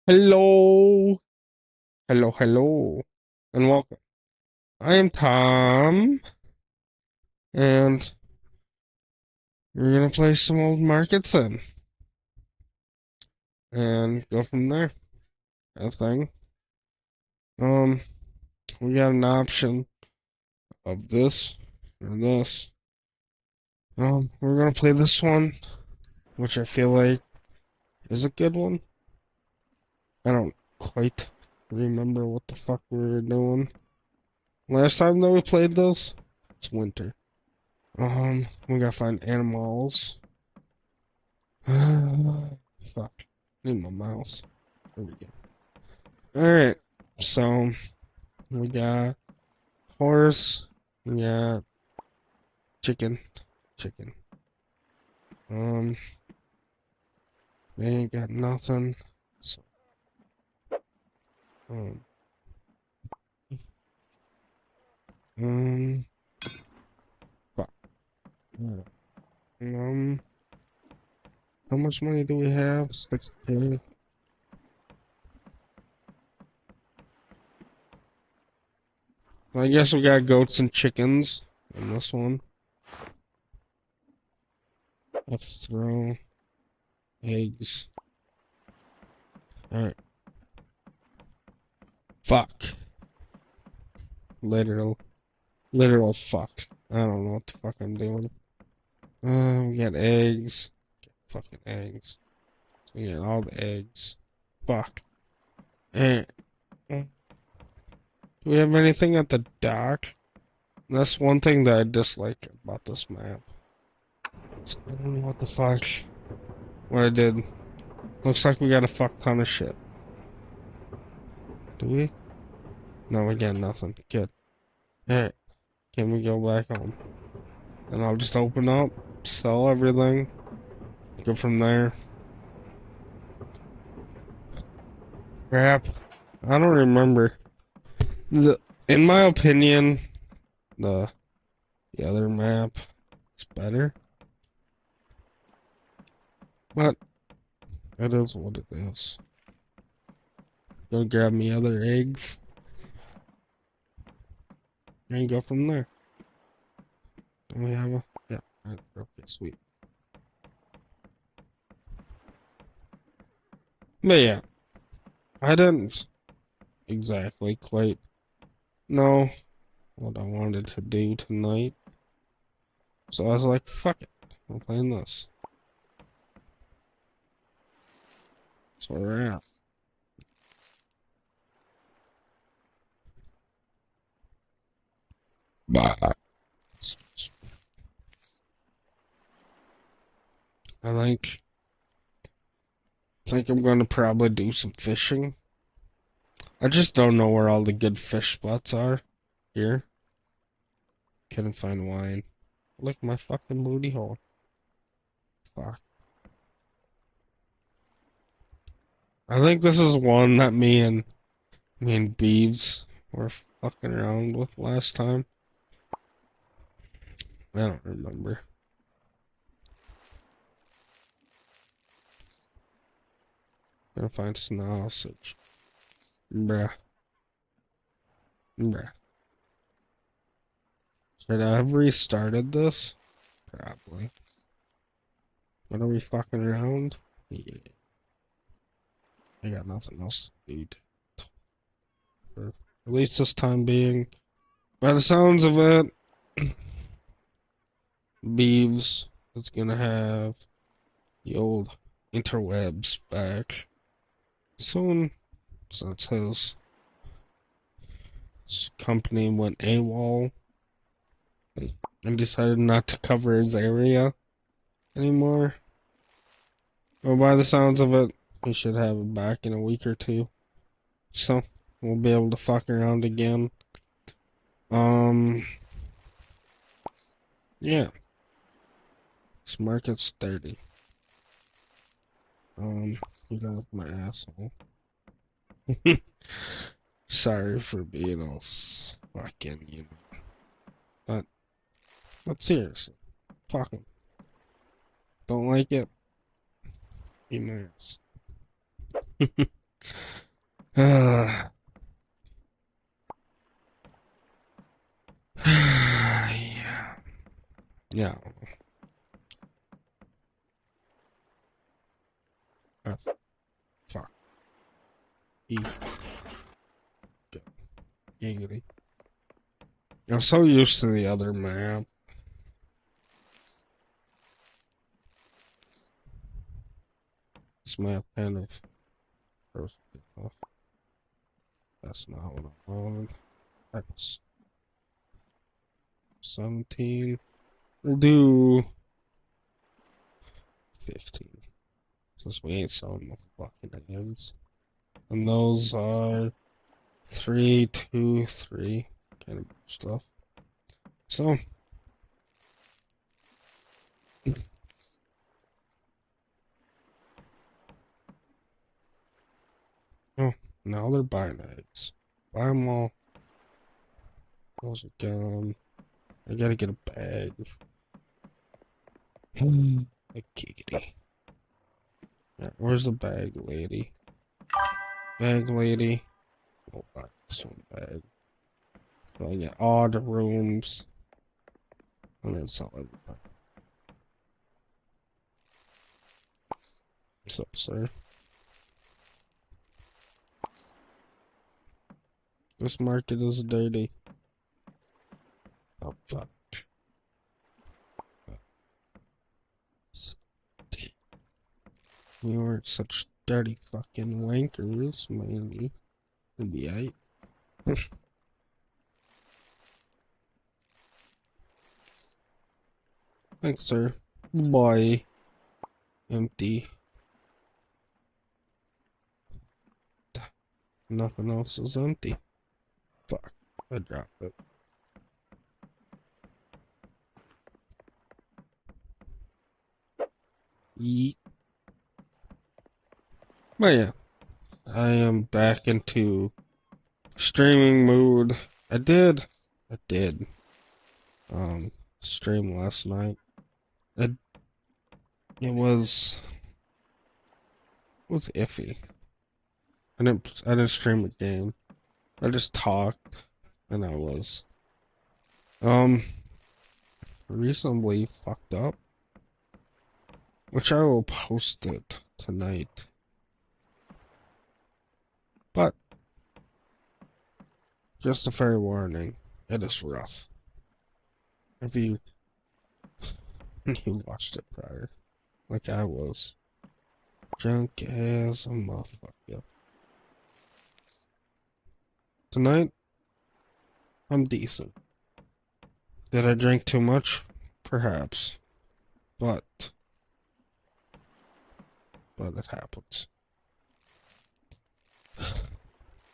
Hello, hello, and welcome. I am Tom, and we're gonna play some old markets then, and go from there. I think. Um, we got an option of this or this. We're gonna play this one, which I feel like is a good one. I don't quite remember what the fuck we were doing last time that we played this. It's winter. We gotta find animals. Fuck. Need my mouse. There we go. Alright. So we got horse. We got chicken. Chicken. Um they ain't got nothing. So um um fuck. Um how much money do we have? 6K. I guess we got goats and chickens in this one. Let's throw eggs. Alright. Fuck. Literal. Literal fuck. I don't know what the fuck I'm doing. We got eggs. Fucking eggs. So we got all the eggs. Fuck. And do we have anything at the dock? That's one thing that I dislike about this map. So I don't know what the fuck. What I did. Looks like we got a fuck ton of shit. Do we? No, we got nothing. Good. Alright. Can we go back home? And I'll just open up, sell everything, go from there. Crap. I don't remember. In my opinion, the the other map is better. But it is what it is. Go grab me other eggs and go from there. And we have a yeah. Okay, sweet. But yeah, I didn't exactly quite know what I wanted to do tonight. So I was like, fuck it. I'm playing this. That's where we're at. Bye. I think I'm gonna probably do some fishing. I just don't know where all the good fish spots are here. Couldn't find wine. Look my fucking booty hole. Fuck. I think this is one that me and Beeves were fucking around with last time. I don't remember. Gonna find sausage. Bruh. Bruh. Should I have restarted this? Probably. What are we fucking around? Yeah. I got nothing else to do. For at least this time being. By the sounds of it, Beeves is gonna have the old interwebs back soon, since his company went AWOL and decided not to cover his area anymore. Well, by the sounds of it, we should have it back in a week or two. So we'll be able to fuck around again. Um, yeah, this market's dirty. You don't look my asshole. Sorry for being all fucking, But, but seriously, fucking don't like it. Be nice. Yeah. Yeah. Uh, fuck. Giggity. I'm so used to the other map. This map kind of throws me off. That's not what I want. That's 17. We'll do 15. Since we ain't selling the fucking ends. And those are 3, 2, 3 kind of stuff. So, oh, now they're buying eggs. Buy them all. Those are gone. I gotta get a bag. A giggity. Yeah, where's the bag lady? Bag lady. Oh, buy this one bag. So I get odd rooms. And then sell everything. What's up, sir? This market is dirty. Oh, fuck. We weren't such dirty fucking wankers, maybe. It'd be aight. Thanks, sir. Bye. Empty. Nothing else is empty. Fuck. I dropped it. Yeet. But yeah. I am back into streaming mood. I did stream last night. It, it was iffy. I didn't stream a game. I just talked and I was reasonably fucked up. Which I will post it tonight. But just a fair warning, it is rough. If you watched it prior, like I was. Drunk as a motherfucker. Tonight, I'm decent. Did I drink too much? Perhaps. But it happens.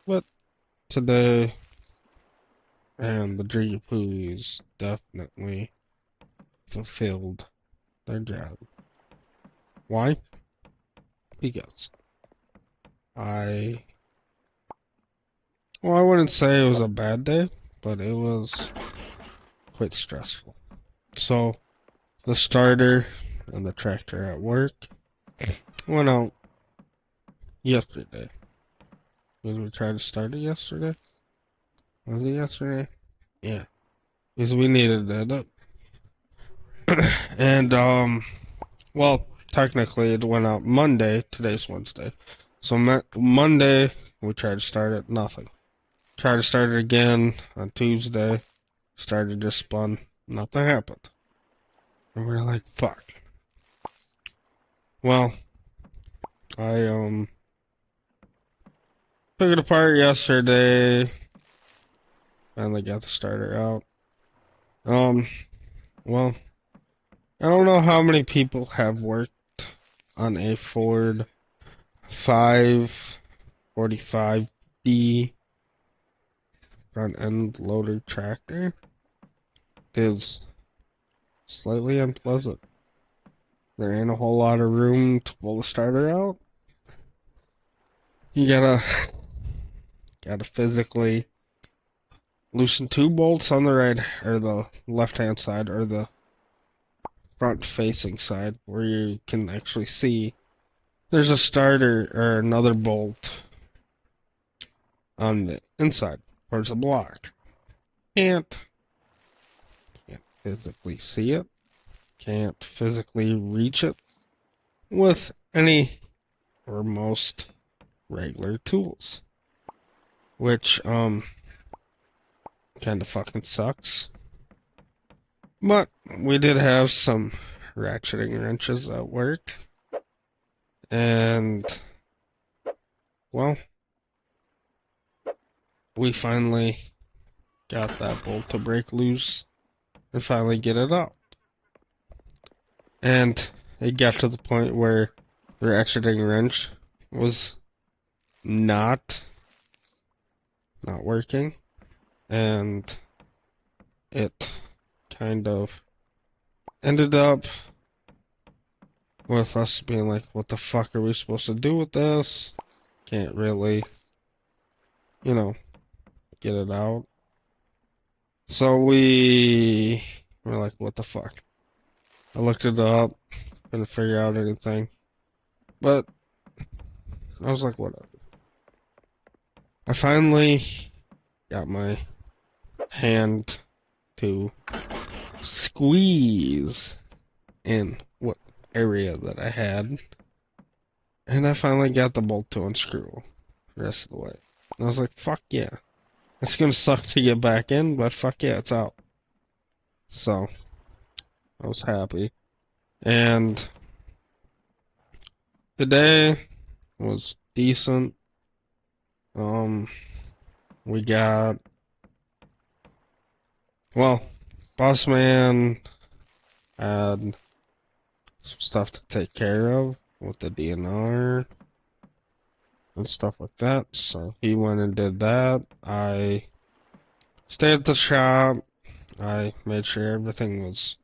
But today, and the Drigapoos definitely fulfilled their job. Why? Because I wouldn't say it was a bad day, but it was quite stressful. So, the starter and the tractor at work went out yesterday. Because we tried to start it yesterday. Was it yesterday? Yeah. Because we needed it. And, well, technically it went out Monday. Today's Wednesday. So Monday, we tried to start it. Nothing. Tried to start it again on Tuesday. Started just spun. Nothing happened. And we were like, fuck. Well, I, took it apart yesterday. Finally got the starter out. Well, I don't know how many people have worked on a Ford 545D front end loader tractor. It is slightly unpleasant. There ain't a whole lot of room to pull the starter out. You gotta physically loosen two bolts on the right or the left hand side or the front facing side where you can actually see there's a starter or another bolt on the inside towards the block. Can't physically see it. Can't physically reach it with any or most regular tools. Which, kind of fucking sucks. But we did have some ratcheting wrenches at work. And, well, we finally got that bolt to break loose and finally get it out. And it got to the point where the ratcheting wrench was not working, and it kind of ended up with us being like, what the fuck are we supposed to do with this? Can't really, get it out. So we were like, what the fuck? I looked it up, couldn't figure out anything. But I was like, whatever. I finally got my hand to squeeze in what area that I had. And I finally got the bolt to unscrew the rest of the way. And I was like, fuck yeah. It's gonna suck to get back in, but fuck yeah, it's out. So, I was happy. And the day was decent. We got, well, boss man had some stuff to take care of with the DNR and stuff like that. So he went and did that. I stayed at the shop. I made sure everything was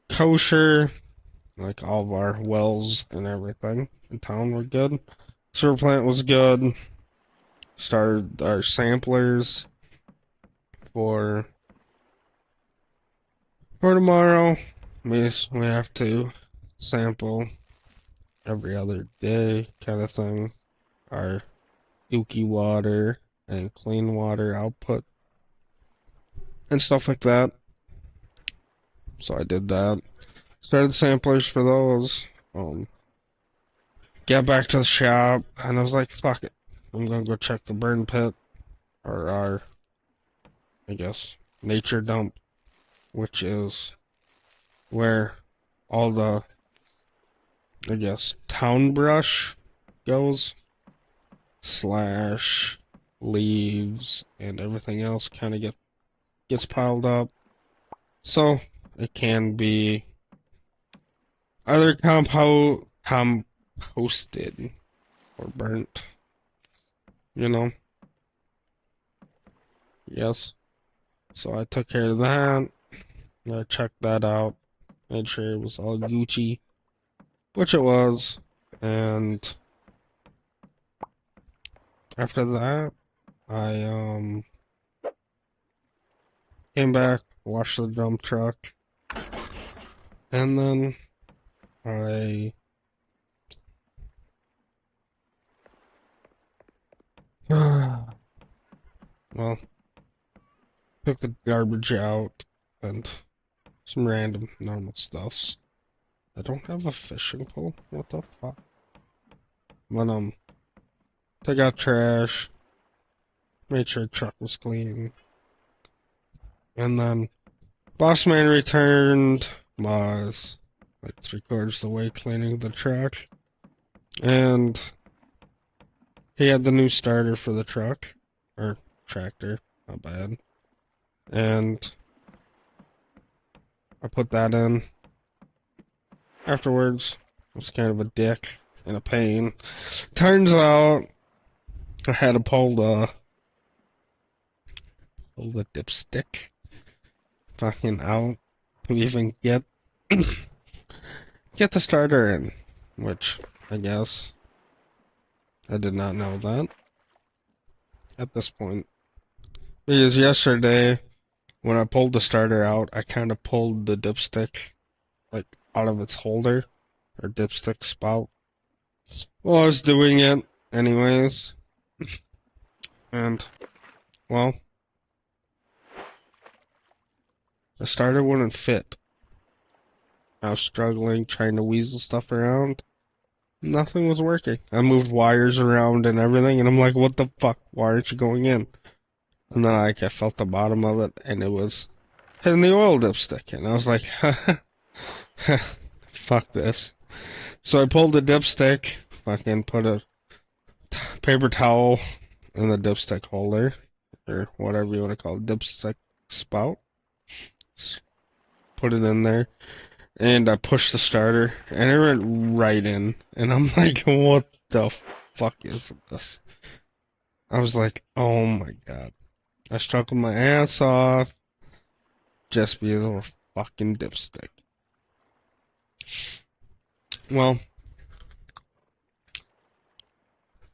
kosher. Like all of our wells and everything in town were good. Sewer plant was good. Started our samplers for tomorrow. We have to sample every other day kind of thing. Our dookie water and clean water output and stuff like that. So I did that. Started samplers for those. Got back to the shop and I was like, fuck it. I'm gonna go check the burn pit or our, I guess, nature dump, which is where all the, I guess, town brush goes, slash leaves and everything else kind of gets piled up. So it can be either composted or burnt. Yes. So I took care of that. I checked that out, made sure it was all Gucci, which it was. And after that, I came back, washed the dump truck, and then I well, took the garbage out and some random normal stuffs. I don't have a fishing pole. What the fuck? But took out trash, made sure the truck was clean, and then boss man returned, was like 3/4 the way cleaning the truck, and he had the new starter for the truck or tractor, not bad, and I put that in. Afterwards, I was kind of a dick and a pain. Turns out I had to pull the dipstick fucking out to even get the starter in, which I guess I did not know that at this point. Because yesterday, when I pulled the starter out, I kind of pulled the dipstick like out of its holder or dipstick spout. Well, I was doing it anyways. And, well, the starter wouldn't fit. I was struggling, trying to weasel stuff around. Nothing was working. I moved wires around and everything, and I'm like, what the fuck? Why aren't you going in? And then I felt the bottom of it, and it was hitting the oil dipstick. And I was like, fuck this. So I pulled the dipstick, fucking put a paper towel in the dipstick holder, or whatever you want to call it, dipstick spout. Put it in there, and I pushed the starter, and it went right in. And I'm like, what the fuck is this? I was like, oh my god. I struggled my ass off just because of a fucking dipstick. Well,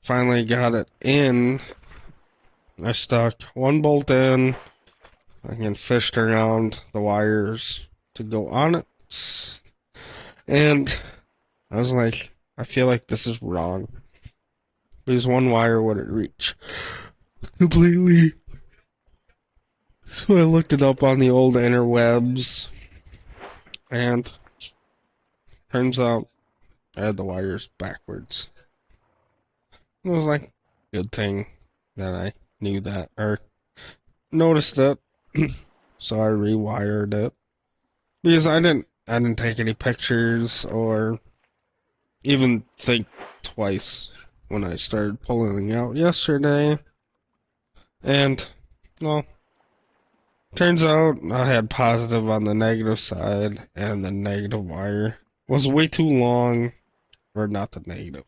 finally got it in. I stuck one bolt in. I can fished around the wires to go on it. And I was like, I feel like this is wrong. Because one wire wouldn't reach completely. So I looked it up on the old interwebs. And turns out I had the wires backwards. It was like, good thing that I knew that, or noticed it. So I rewired it. Because I didn't take any pictures or even think twice when I started pulling out yesterday. And, well, turns out I had positive on the negative side, and the negative wire was way too long, or not the negative,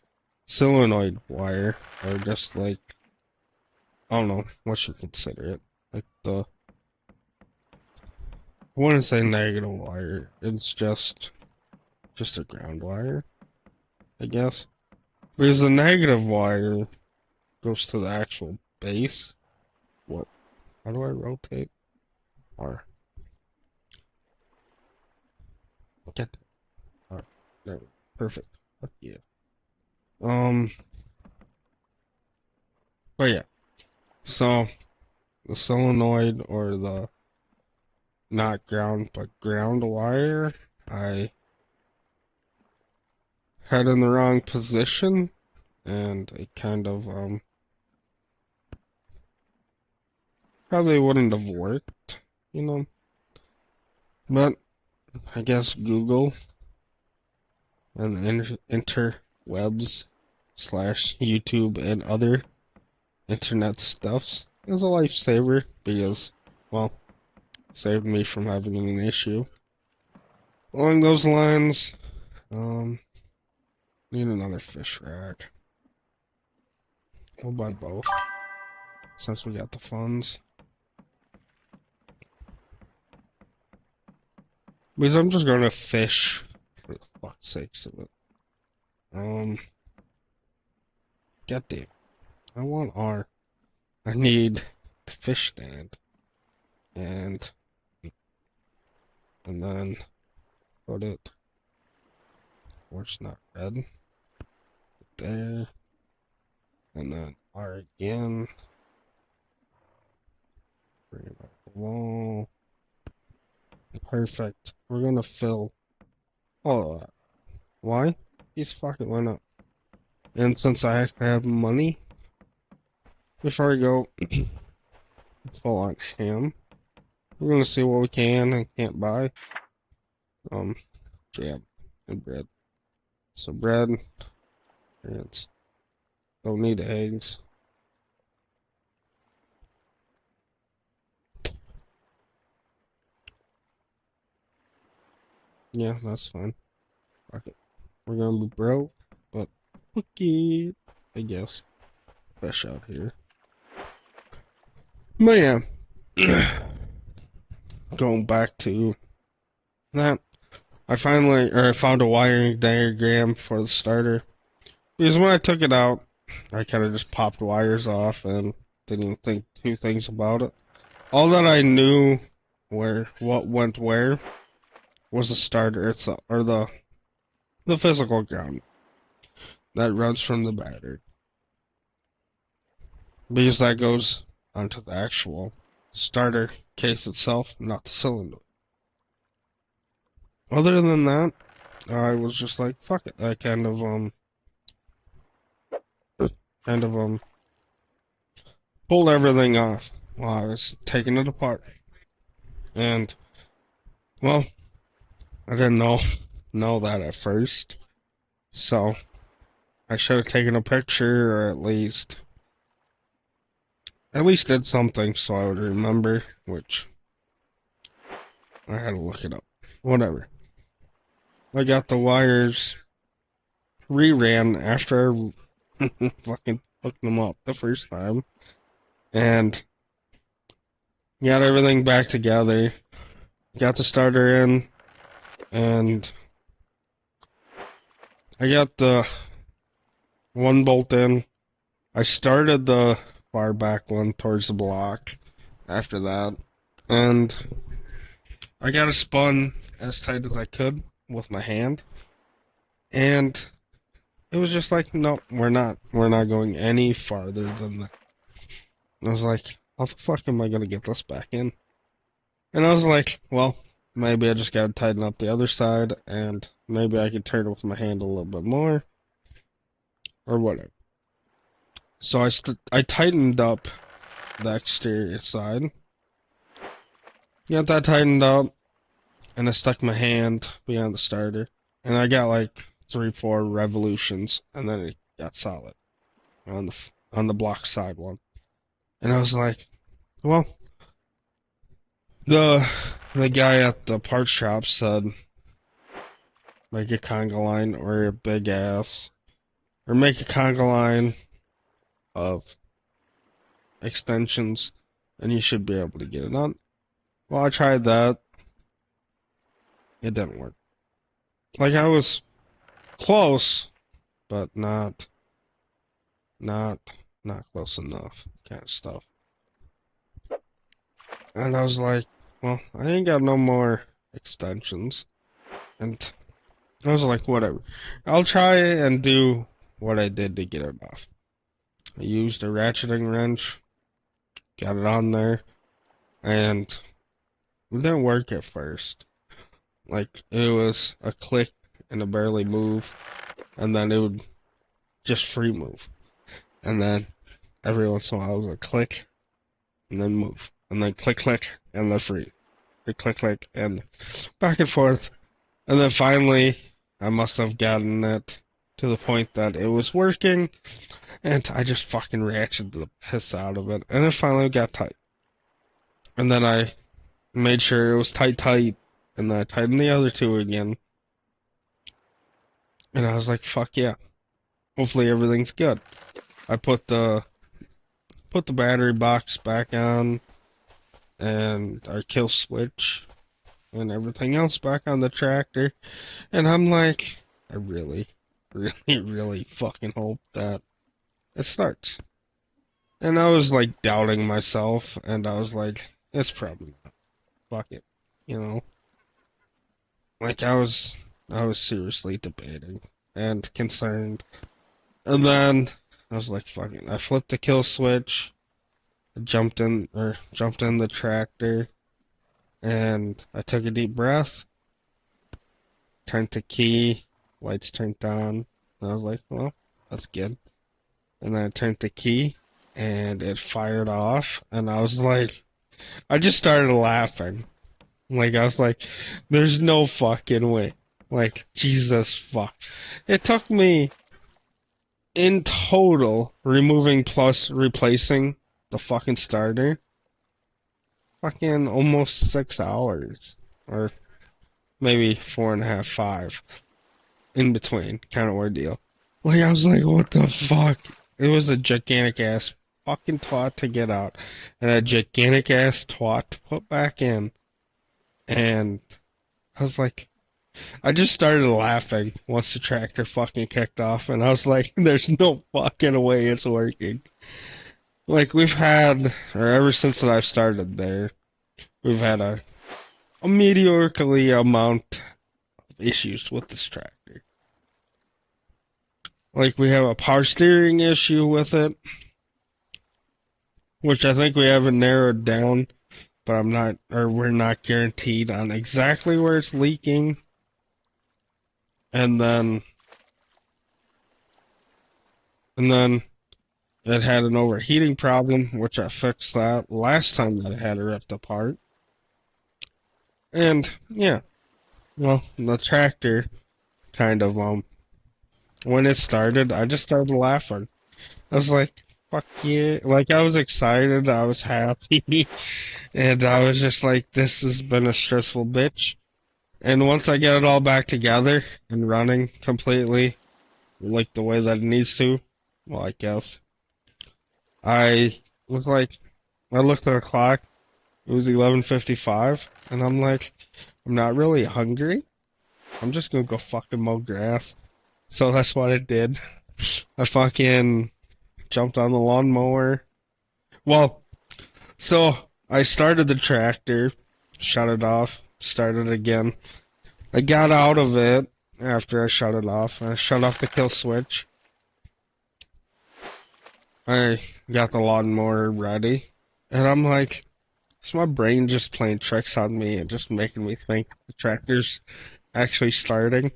solenoid wire, or just like, I don't know what you consider it. Like I wouldn't say negative wire, it's just a ground wire, I guess. Because the negative wire goes to the actual base. What? How do I rotate? R. Get. R. There. Perfect. Fuck yeah. Um. But yeah. So the solenoid, or the not ground but ground wire, I had in the wrong position, and it kind of probably wouldn't have worked, you know. But I guess Google and the interwebs slash YouTube and other internet stuffs is a lifesaver because, well, saved me from having an issue. Along those lines, um, need another fish rack. We'll buy both since we got the funds. Because I'm just gonna fish for the fuck's sakes of it. Goddamn. I want R. I need the fish stand. And then put it where it's not red. There. And then R again. Bring it up the wall. Perfect. We're gonna fill all of that. Why? He's fucking why not? And since I actually have money, before I go full on ham, we're gonna see what we can and can't buy. Jam and bread. So bread, it's don't need eggs. Yeah, that's fine. Fuck it. We're gonna be broke, but fuck it, I guess. Fish out here. But yeah, going back to that, I found a wiring diagram for the starter. Because when I took it out, I kind of just popped wires off and didn't even think two things about it. All that I knew what went where was the starter itself, or the physical ground that runs from the battery. because that goes onto the actual starter case itself, not the cylinder. Other than that, I was just like, fuck it. I kind of pulled everything off while I was taking it apart. And well, I didn't know that at first. So I should have taken a picture or at least did something so I would remember, which I had to look it up. Whatever. I got the wires reran after I fucking hooked them up the first time. And got everything back together. Got the starter in, and I got the one bolt in. I started the far back one towards the block after that, and I got it spun as tight as I could with my hand, and it was just like, no, we're not going any farther than that. And I was like, how the fuck am I gonna get this back in? And I was like, well, maybe I just gotta tighten up the other side, and maybe I could turn it with my hand a little bit more, or whatever. So I tightened up the exterior side, got that tightened up, and I stuck my hand behind the starter, and I got like 3, 4 revolutions, and then it got solid on the block side one. And I was like, well, the the guy at the parts shop said make a conga line or a big ass, or make a conga line of extensions, and you should be able to get it on. Well, I tried that. It didn't work. Like I was close, but not, not close enough, kind of stuff. And I was like, well, I ain't got no more extensions. And I was like, whatever. I'll try and do what I did to get it off. I used a ratcheting wrench, got it on there, and it didn't work at first. Like, it was a click and a barely move, and then it would just free move. And then every once in a while it was a click, and then move. And then click, click, and then free. Click, click, and back and forth. And then finally, I must have gotten it to the point that it was working, and I just fucking ratcheted the piss out of it, and it finally got tight. And then I made sure it was tight, tight, and then I tightened the other two again. And I was like, fuck yeah. Hopefully everything's good. I put the battery box back on and our kill switch and everything else back on the tractor. And I'm like, I really, really, really fucking hope that it starts. And I was like doubting myself, and I was like, it's probably not. Fuck it. You know? Like I was seriously debating and concerned. And then I was like, fuck it. I flipped the kill switch, jumped in the tractor, and I took a deep breath, turned the key, lights turned on, and I was like, well, that's good. And then I turned the key, and it fired off, and I was like, I just started laughing. Like, I was like, there's no fucking way. Like, Jesus fuck. It took me, in total, removing plus replacing the fucking starter, fucking almost 6 hours. Or maybe 4.5, 5. In between kind of ordeal. Like, I was like, what the fuck? It was a gigantic ass fucking twat to get out, and a gigantic ass twat to put back in. And I was like, I just started laughing once the tractor fucking kicked off, and I was like, there's no fucking way it's working. Like, or ever since that I've started there, we've had a mediocrely amount of issues with this tractor. Like, we have a power steering issue with it. which I think we haven't narrowed down, but I'm not, or we're not guaranteed on exactly where it's leaking. And then, and then it had an overheating problem, which I fixed that last time that it had it ripped apart. And yeah, well, the tractor kind of when it started, I just started laughing. I was like, fuck yeah. Like I was excited, I was happy, and I was just like, this has been a stressful bitch. And once I get it all back together and running completely, like the way that it needs to, well, I guess, I was like, I looked at the clock, it was 11:55, and I'm like, I'm not really hungry. I'm just gonna go fucking mow grass. So that's what I did. I fucking jumped on the lawnmower. Well, so I started the tractor, shut it off, started again. I got out of it after I shut it off. I shut off the kill switch. I got the lawnmower ready. And I'm like, is my brain just playing tricks on me and just making me think the tractor's actually starting?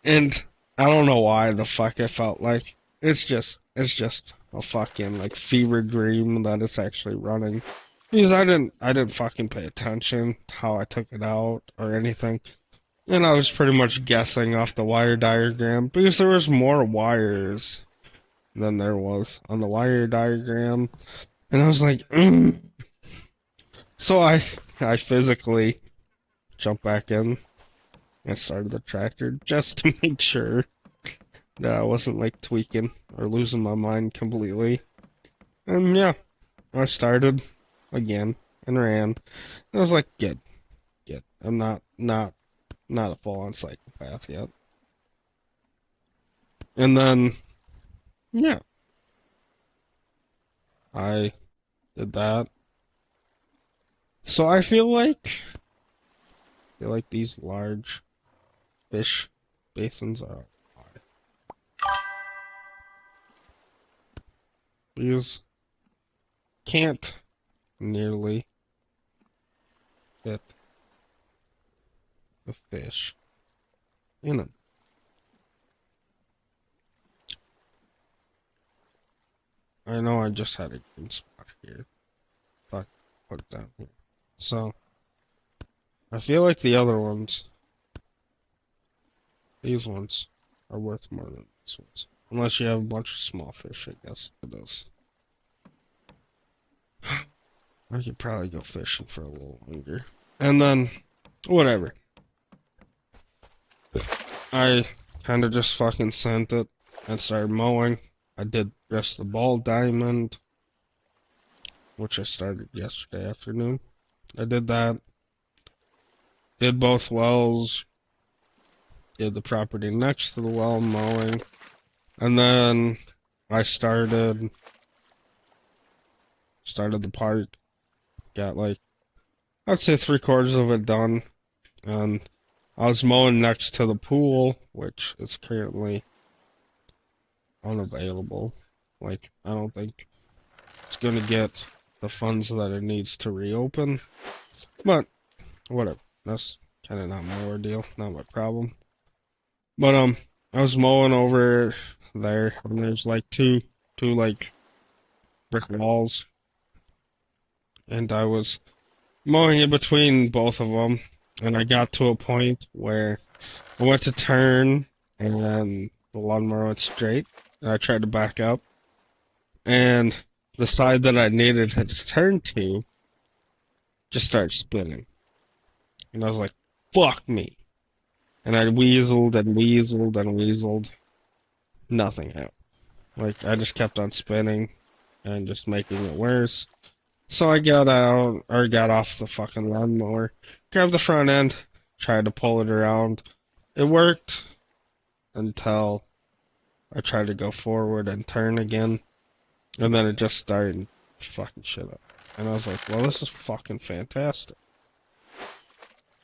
And I don't know why the fuck I felt like it's just a fucking like fever dream that it's actually running. Because I didn't fucking pay attention to how I took it out or anything. And I was pretty much guessing off the wire diagram because there was more wires than there was on the wire diagram. And I was like, mm. So I physically jumped back in and started the tractor just to make sure that I wasn't like tweaking or losing my mind completely. And yeah, I started again and ran. And I was like, good, good. I'm not a full on psychopath yet. And then yeah, I did that. So I feel like these large fish basins are high. Because can't nearly fit the fish in them. I know I just had a green spot here. Fuck, put it down here. So I feel like the other ones, these ones, are worth more than these ones. Unless you have a bunch of small fish, I guess it is. I could probably go fishing for a little longer. And then, whatever. I kind of just fucking sent it and started mowing. I did rest the ball diamond, which I started yesterday afternoon. I did that. Did both wells. Did the property next to the well mowing. And then I started the park. Got like I'd say 3/4 of it done. And I was mowing next to the pool, which is currently unavailable. Like I don't think it's gonna get the funds that it needs to reopen. But whatever. That's kind of not my ordeal, not my problem. But I was mowing over there, and there's like two like brick walls, and I was mowing in between both of them, and I got to a point where I went to turn, and the lawnmower went straight, and I tried to back up, and the side that I needed to turn to just started spinning, and I was like, "Fuck me!" And I weaseled and weaseled and weaseled. Nothing happened. Like I just kept on spinning and just making it worse. So I got out or got off the fucking lawnmower, grabbed the front end, tried to pull it around. It worked until I tried to go forward and turn again, and then it just started fucking shit up. And I was like, well, this is fucking fantastic.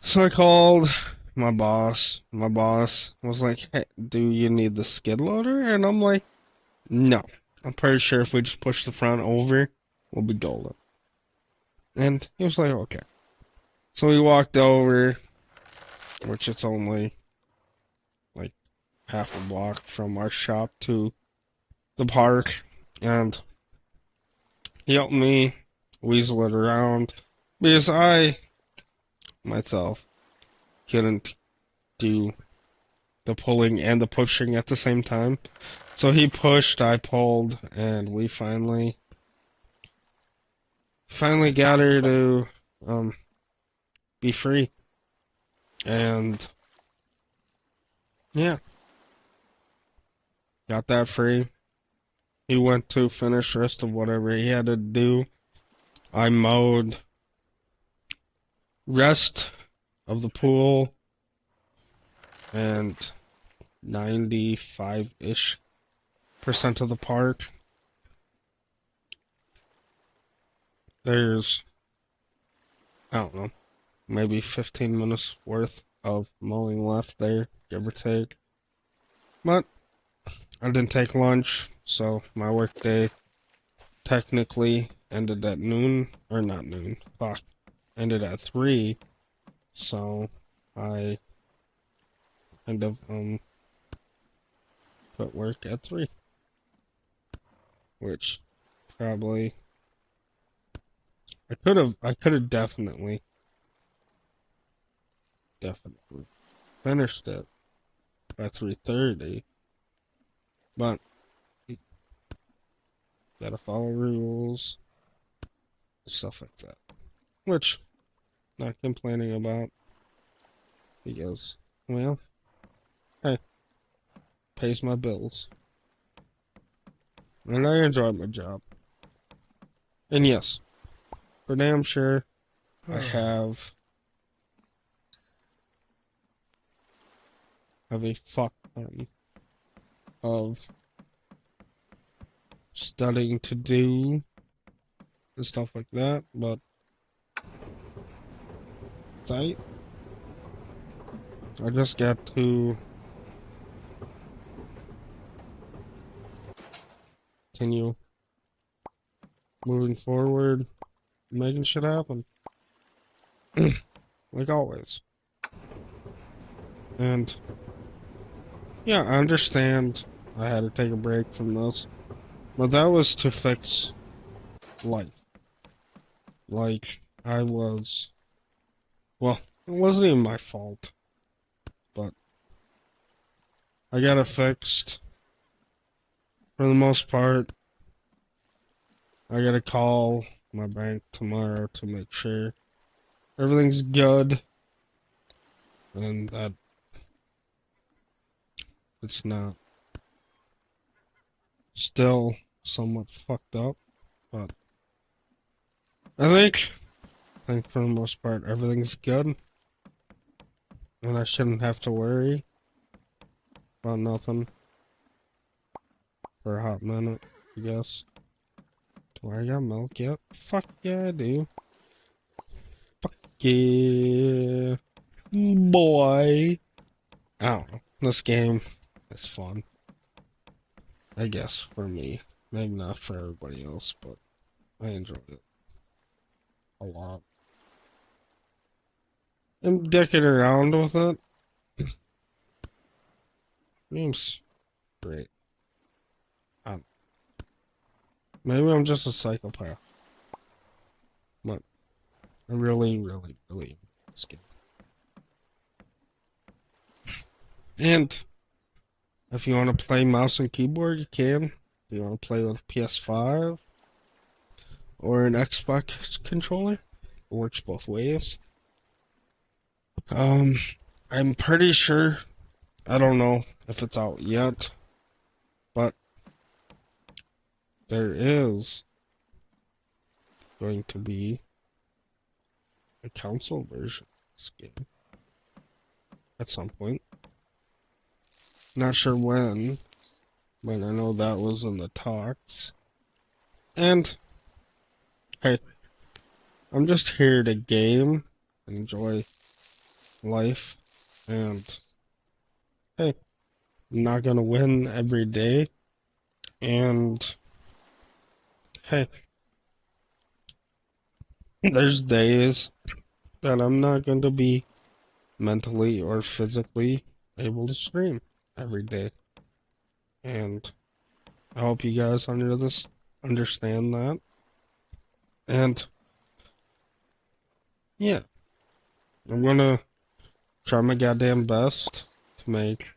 So I called my boss. My boss was like, hey, do you need the skid loader? And I'm like, no. I'm pretty sure if we just push the front over, We'll be golden. And he was like, okay. So we walked over, which it's only like half a block from our shop to the park, and he helped me weasel it around because I myself couldn't do the pulling and the pushing at the same time. So he pushed, I pulled, and we finally got her to um be free. And yeah, got that free. He went to finish the rest of whatever he had to do. I mowed rest of the pool and 95-ish percent of the park. There's, I don't know, maybe 15 minutes worth of mowing left there, give or take. But I didn't take lunch, so my work day technically ended at noon, or not noon, fuck, ended at 3, so I kind of, put work at 3, which probably, I could have definitely finished it by 3:30, but gotta follow rules, stuff like that, which not complaining about because, well, hey, pays my bills, and I enjoy my job. And yes, for damn sure, I have a fuck ton of studying to do and stuff like that, but I just got to continue moving forward, making shit happen, like always. And yeah, I understand I had to take a break from this, but that was to fix life. Like, well, it wasn't even my fault, but I got it fixed for the most part. I gotta call my bank tomorrow to make sure everything's good and that it's not still somewhat fucked up. But I think for the most part everything's good, and I shouldn't have to worry about nothing for a hot minute, I guess. Do I got milk yet? Fuck yeah, I do. Fuck yeah, boy. I don't know. This game is fun, I guess, for me. Maybe not for everybody else, but I enjoy it a lot. And dicking around with it seems great. Um, Maybe I'm just a psychopath, but I really, really, really enjoy this game. And if you want to play mouse and keyboard, you can. If you want to play with PS5 or an Xbox controller, it works both ways. Um, I'm pretty sure, I don't know if it's out yet, but there is going to be a console version of this game at some point. Not sure when, but I know that was in the talks. And hey, I'm just here to game, enjoy life, and hey, I'm not gonna win every day. And hey, There's days that I'm not going to be mentally or physically able to stream every day. And I hope you guys understand that. And yeah, I'm gonna try my goddamn best to make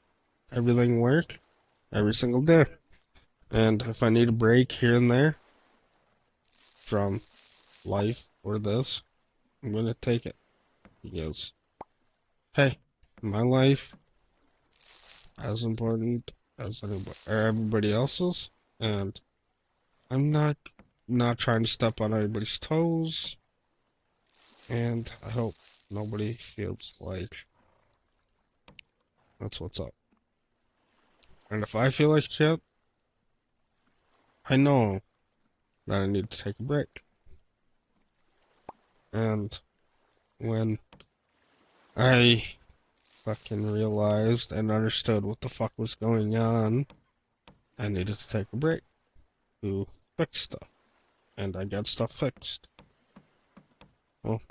everything work every single day. And if I need a break here and there from life or this, I'm gonna take it. Because, hey, my life as important as anybody or everybody else's, and I'm not trying to step on anybody's toes, and I hope nobody feels like that's what's up. And if I feel like shit, I know that I need to take a break. And when I fucking realized and understood what the fuck was going on, I needed to take a break to fix stuff. And I got stuff fixed. Well,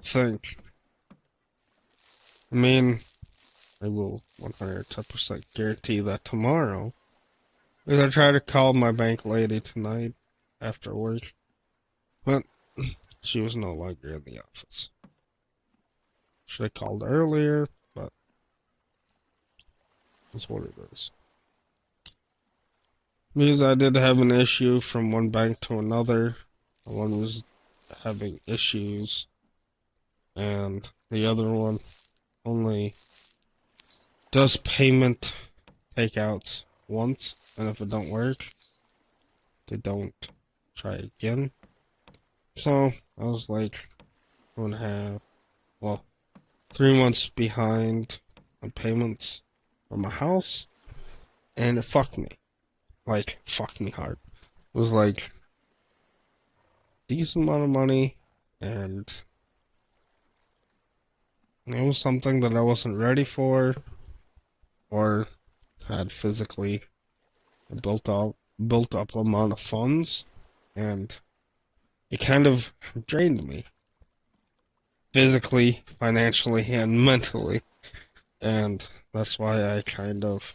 think. I mean, I will 110% guarantee that tomorrow, because I tried to call my bank lady tonight after work, but she was no longer in the office. Should have called earlier, but that's what it is. Because I did have an issue from one bank to another. One was having issues, and the other one only does payment takeouts once, and if it don't work, they don't try again. So I was like 2.5, well, 3 months behind on payments for my house, and it fucked me. Like, fucked me hard. It was like decent amount of money, and it was something that I wasn't ready for or had physically built up amount of funds, and it kind of drained me physically, financially, and mentally. And that's why I kind of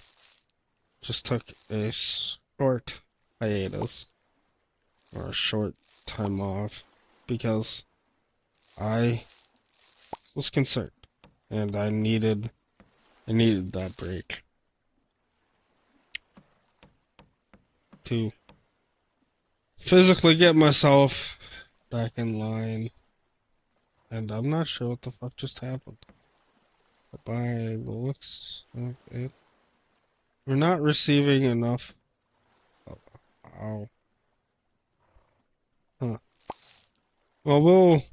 just took a short hiatus or a short time off because I was concerned and I needed that break to physically get myself back in line. And I'm not sure what the fuck just happened. But by the looks of it, we're not receiving enough. Oh, wow. Huh. Well, we'll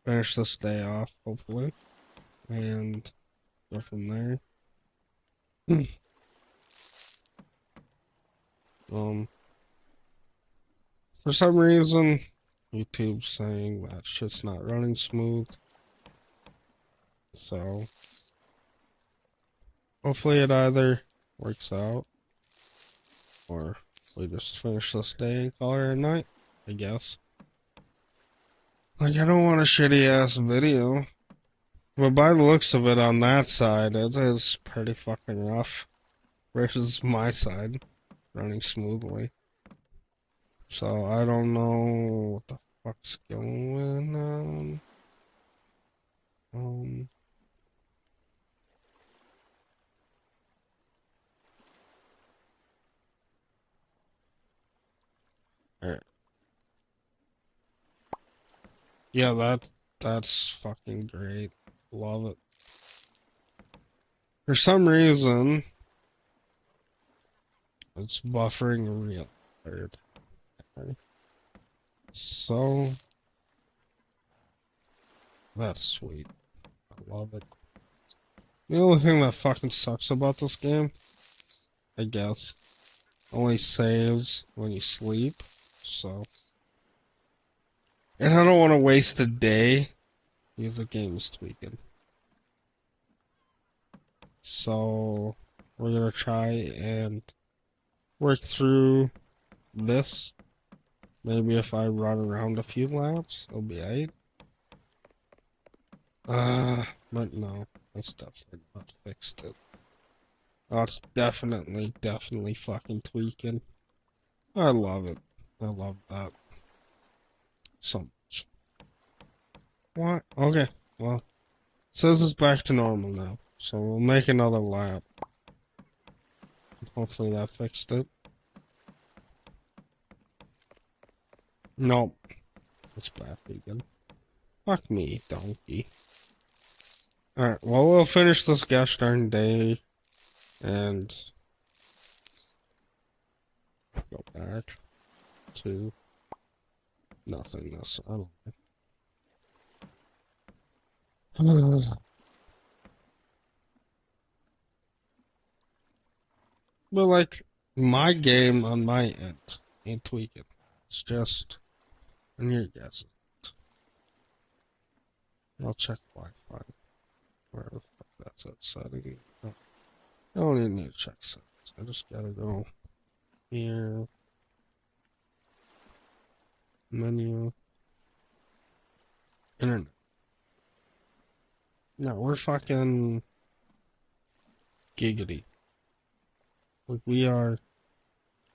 finish this day off, hopefully, and go from there. um, for some reason, YouTube's saying that shit's not running smooth. So, hopefully it either works out, or we just finish this day and call it a night, I guess. Like, I don't want a shitty ass video. But by the looks of it on that side, it is pretty fucking rough. Versus my side, running smoothly. So I don't know what the fuck's going on. Um, alright. Yeah, that's fucking great. Love it. For some reason, it's buffering real hard. So that's sweet. I love it. The only thing that fucking sucks about this game, I guess, only saves when you sleep. So, and I don't want to waste a day because the game is tweaking. So, we're gonna try and work through this. Maybe if I run around a few laps, it'll be alright. But no, it's definitely not fixed it. Oh, it's definitely fucking tweaking. I love it. I love that so much. What? Okay, well, it says it's back to normal now. So we'll make another lap. Hopefully that fixed it. Nope. It's back again. Fuck me, donkey. Alright, well, we'll finish this gosh darn day and go back to nothingness. I don't know. But, like, my game on my end ain't tweaking. It's just, and your guess. I'll check Wi-Fi. Where the fuck that's at setting. Oh, I don't even need to check settings. I just gotta go here, menu, internet. No, we're fucking giggity. Like we are.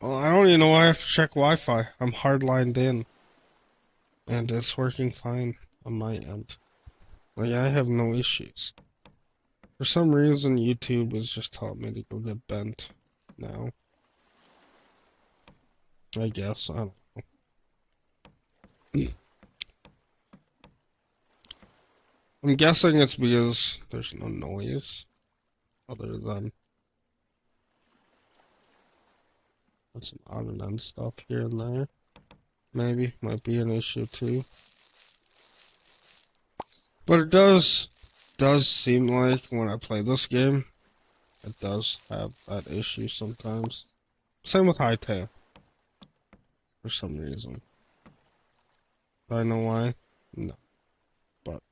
Well, I don't even know why I have to check Wi-Fi. I'm hardlined in, and it's working fine on my end. Like I have no issues. For some reason, YouTube is just telling me to go get bent now. I guess I don't know. I'm guessing it's because there's no noise other than some on and end stuff here and there. Maybe might be an issue too. But it does seem like when I play this game, it does have that issue sometimes. Same with Hytale for some reason. Do I know why? No. But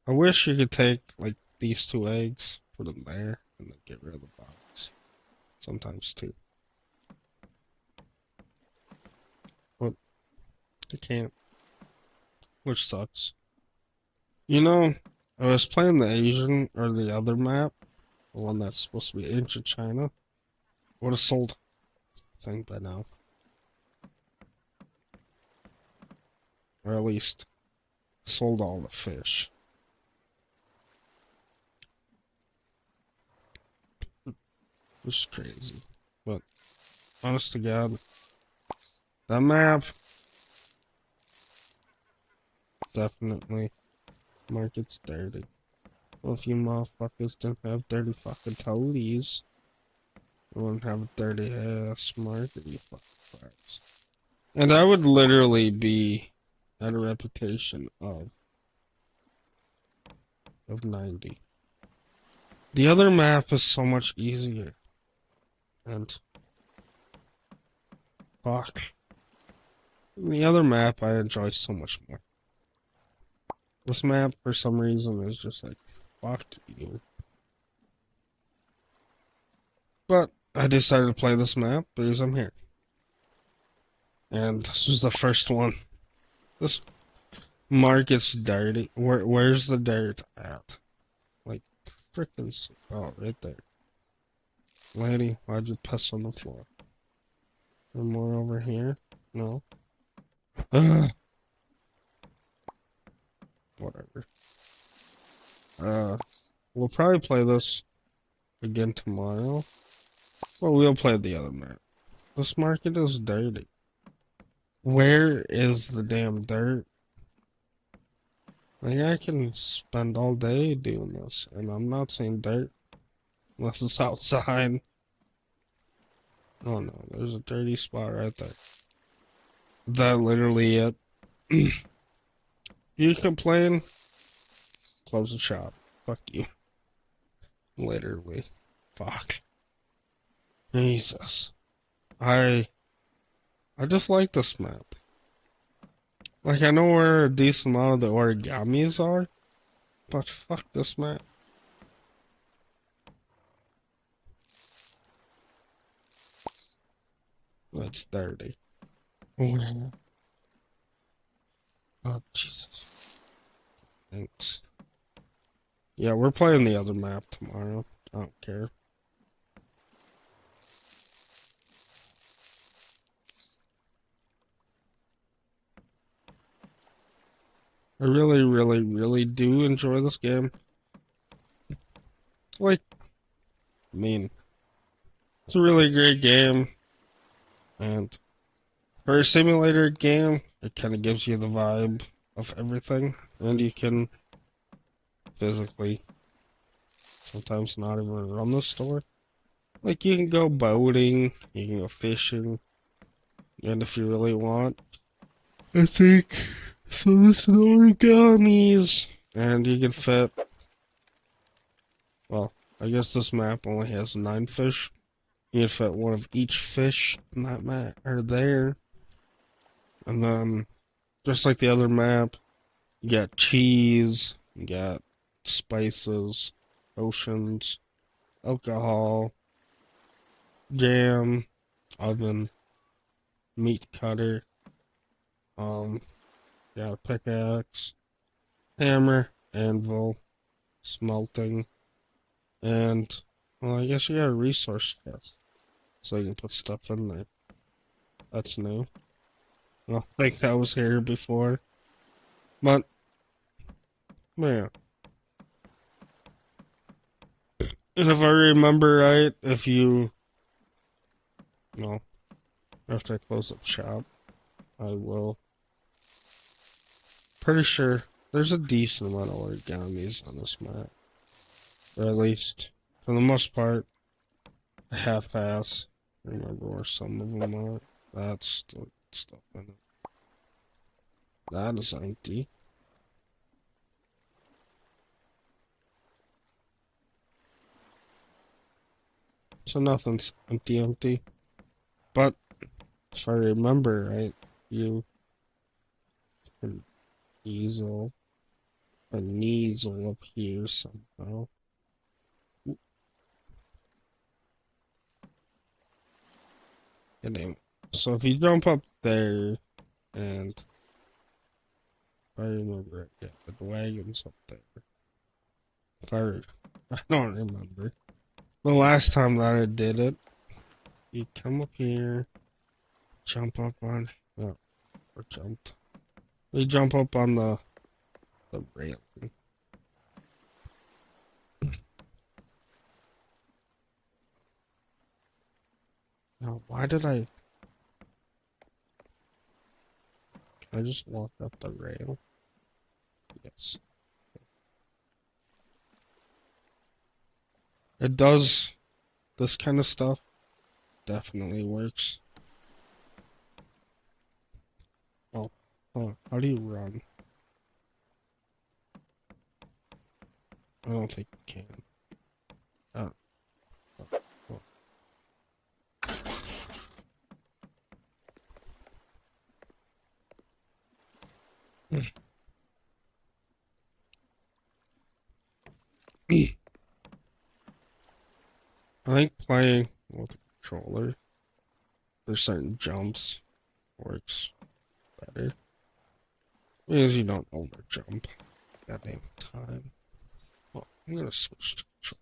I wish you could take like these two eggs, put them there, and then get rid of the box. Sometimes too. But you can't. Which sucks. You know, I was playing the Asian or the other map, the one that's supposed to be ancient China. Would have sold the thing by now. Or at least sold all the fish. Which is crazy. But honest to God, that map definitely market's dirty. Well, if you motherfuckers didn't have dirty fucking toadies, you wouldn't have a dirty ass market, you fucking fucks. And I would literally be at a reputation of 90. The other map is so much easier. And fuck. The other map I enjoy so much more. This map, for some reason, is just like, fuck you. But I decided to play this map because I'm here. And this was the first one. This market's dirty. Where's the dirt at? Like, freaking. Oh, right there. Lady, why'd you piss on the floor? And more over here? No. Ugh. Whatever. We'll probably play this again tomorrow. Well, we'll play the other map. This market is dirty. Where is the damn dirt? Like, I can spend all day doing this, and I'm not saying dirt unless it's outside. Oh no, there's a dirty spot right there. That literally it. You complain, close the shop. Fuck you. Literally. Fuck. Jesus. I just like this map. Like, I know where a decent amount of the origamis are, but fuck this map. That's dirty. Oh, Jesus. Thanks. Yeah, we're playing the other map tomorrow. I don't care. I really, really, really do enjoy this game. Like, I mean, it's a really great game, and for a simulator game, it kind of gives you the vibe of everything, and you can physically sometimes not even run the store. Like, you can go boating, you can go fishing, and if you really want, I think so. This is the origamis, and you can fit. Well, I guess this map only has 9 fish. You can fit one of each fish in that map or there, and then just like the other map, you got cheese, you got spices, potions, alcohol, jam, oven, meat cutter, um, got a pickaxe, hammer, anvil, smelting, and well, I guess you got a resource chest, so you can put stuff in there. That's new. I don't think that was here before, but man. And if I remember right, if you, well, after I close up shop, I will. Pretty sure there's a decent amount of origamis on this map, or at least for the most part, a half-ass. Remember where some of them are. That's still stuff in it. That is empty. So nothing's empty. But if I remember right, you can easel a Kneasel up here somehow. And then, so if you jump up there, and if I remember it, yeah, the wagon's up there. If I don't remember. The last time that I did it, you come up here, jump up on, oh, or jumped. We jump up on the railing. Now, why did can I just walk up the rail? Yes. It does, this kind of stuff definitely works. Oh, how do you run? I don't think you can. Oh, oh, oh. I think playing with a controller, there's certain jumps works better. Because you don't overjump. Goddamn time. Well, I'm gonna switch to control.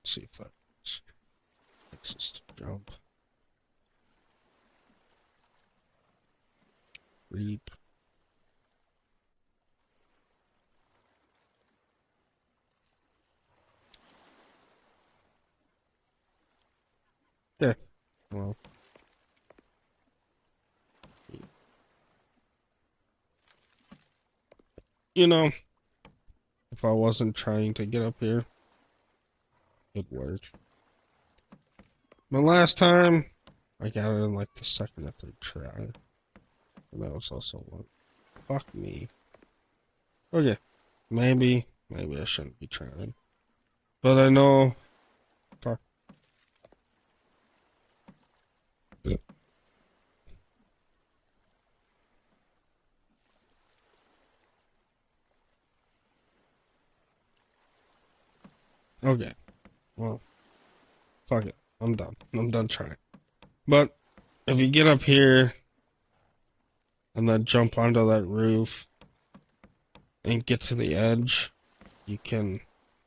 See if that works. Access to jump. Reap. Yeah. Well, you know, if I wasn't trying to get up here, it'd work. But last time, I got it in like the second or third try. And that was also one. Fuck me. Okay. Maybe I shouldn't be trying. But I know. Fuck. Okay. Well, fuck it. I'm done. I'm done trying. But if you get up here and then jump onto that roof and get to the edge, you can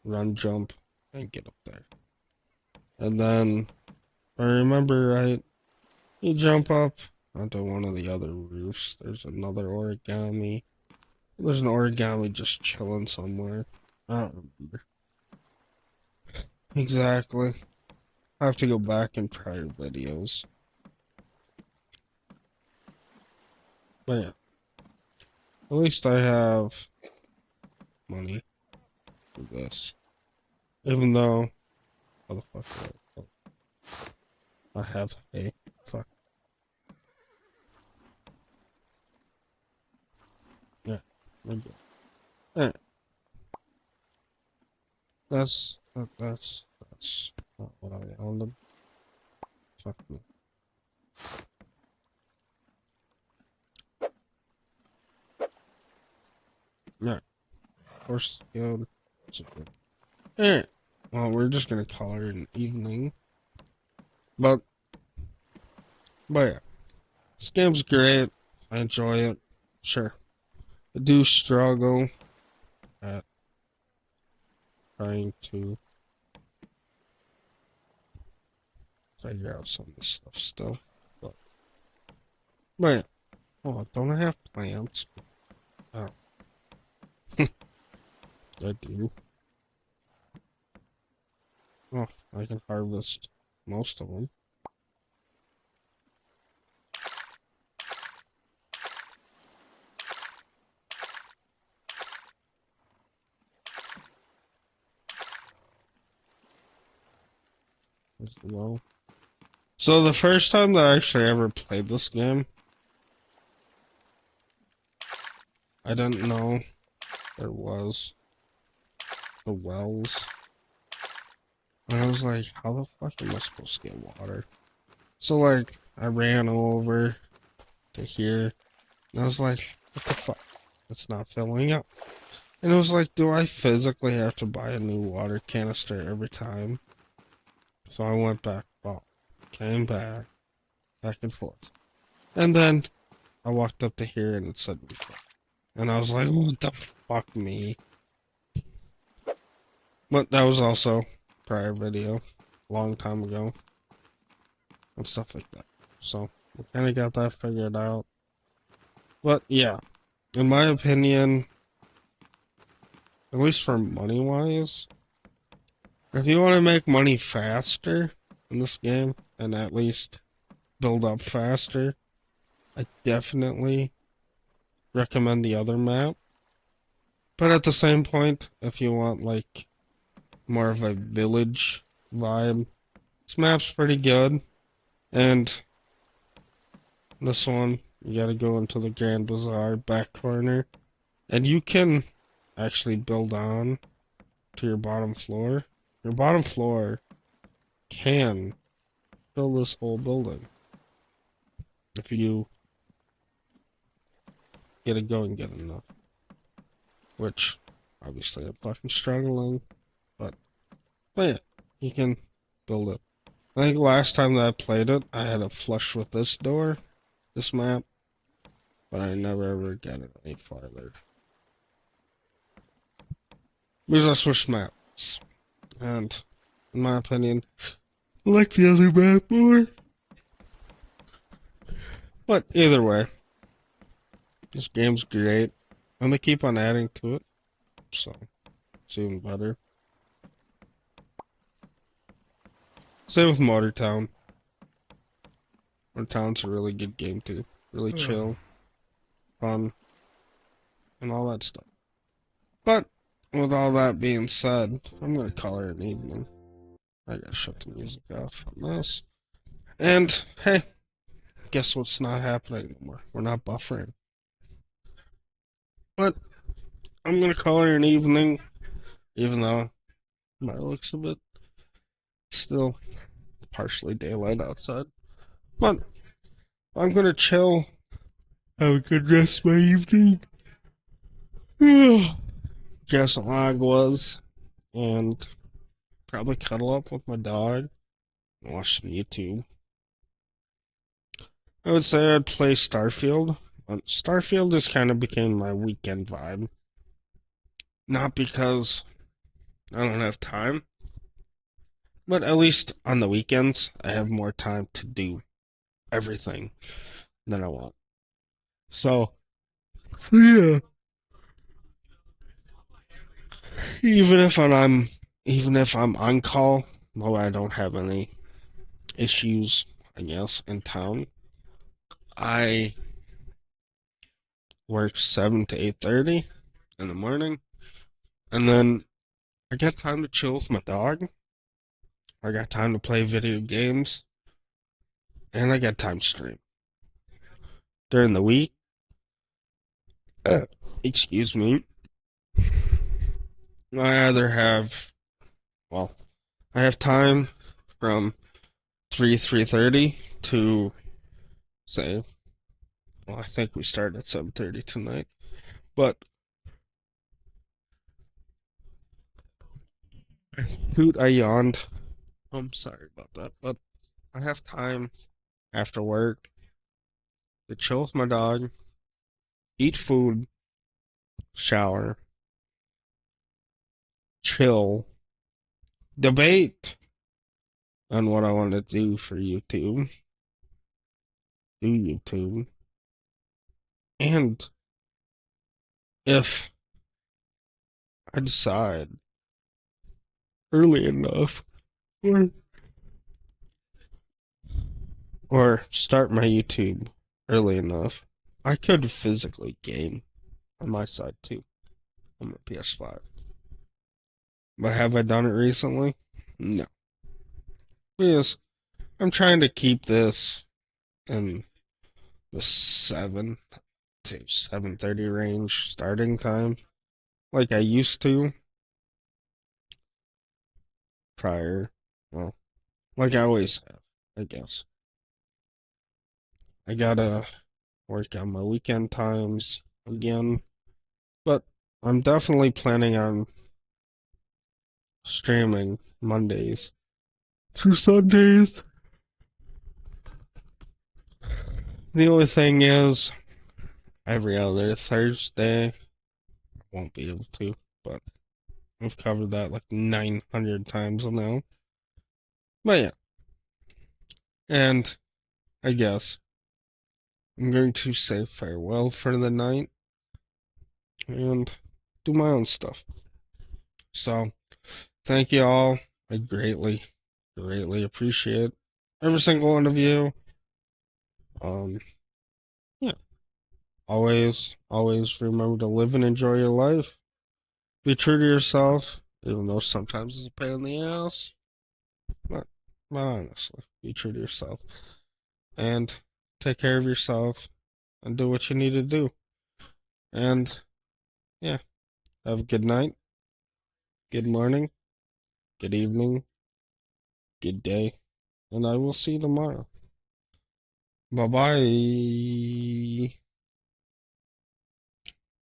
run, jump, and get up there. And then, if I remember right, you jump up onto one of the other roofs. There's another origami. There's an origami just chilling somewhere. I don't remember. Exactly. I have to go back in prior videos. But yeah, at least I have money for this. Even though, how the fuck do I have hay? Fuck. Yeah, we're good. Alright, that's not what I wanted. Fuck me. Yeah, horse field. It's a good. Alright, well, we're just gonna call her an evening. But, but yeah, this game's great. I enjoy it. Sure. I do struggle at trying to figure out some of this stuff still. But yeah. Oh, don't I have plants? Oh, I do. Oh, I can harvest most of them. There's the well. So the first time that I actually ever played this game, I didn't know there was the wells. And I was like, how the fuck am I supposed to get water? So like, I ran over to here, and I was like, what the fuck? It's not filling up. And it was like, do I physically have to buy a new water canister every time? So I went back, well, came back and forth. And then I walked up to here and it said record. And I was like, what the fuck me? But that was also prior video, long time ago, and stuff like that. So we kind of got that figured out. But yeah, in my opinion, at least for money wise, if you want to make money faster in this game and at least build up faster, I definitely recommend the other map. But at the same point, if you want like more of a village vibe, this map's pretty good. And this one, you gotta go into the Grand Bazaar back corner. And you can actually build on to your bottom floor. Your bottom floor can fill this whole building if you get it going good enough. Which, obviously, I'm fucking struggling. But yeah, you can build it. I think last time that I played it, I had a flush with this door, this map, but I never ever got it any farther. Because I switched maps, and in my opinion, I like the other map more. But either way, this game's great, and they keep on adding to it, so it's even better. Same with Motortown. Motortown's a really good game too. Really chill, fun, and all that stuff. But with all that being said, I'm gonna call it an evening. I gotta shut the music off on this. And hey, guess what's not happening anymore? We're not buffering. But I'm gonna call it an evening, even though my looks a bit still partially daylight outside. But I'm gonna chill, have a good rest of my evening. Get some aguas, and probably cuddle up with my dog and watch some YouTube. I would say I'd play Starfield. But Starfield just kind of became my weekend vibe. Not because I don't have time. But at least on the weekends, I have more time to do everything that I want. So, yeah, even if I'm even if I'm on call, well, I don't have any issues, I guess, in town. I work 7 to 8:30 in the morning, and then I got time to chill with my dog. I got time to play video games, and I got time to stream during the week. Uh, excuse me. I either have well, I have time from 3:30 to say, well, I think we start at 7:30 tonight. But shoot, I yawned. I'm sorry about that, but I have time after work to chill with my dog, eat food, shower, chill, debate on what I want to do for YouTube, do YouTube, and if I decide early enough or start my YouTube early enough, I could physically game on my side too on my PS5. But have I done it recently? No. Because I'm trying to keep this in the 7 to 7:30 range starting time like I used to prior. Well, like I always have, I guess. I gotta work on my weekend times again, but I'm definitely planning on streaming Mondays through Sundays. The only thing is, every other Thursday, I won't be able to, but we've covered that like 900 times now. But yeah, and I guess I'm going to say farewell for the night and do my own stuff. So, thank you all. I greatly appreciate every single one of you. Um, yeah, always remember to live and enjoy your life. Be true to yourself, even though sometimes it's a pain in the ass. But, but honestly, be true to yourself and take care of yourself and do what you need to do. And yeah, have a good night, good morning, good evening, good day, and I will see you tomorrow. Bye bye.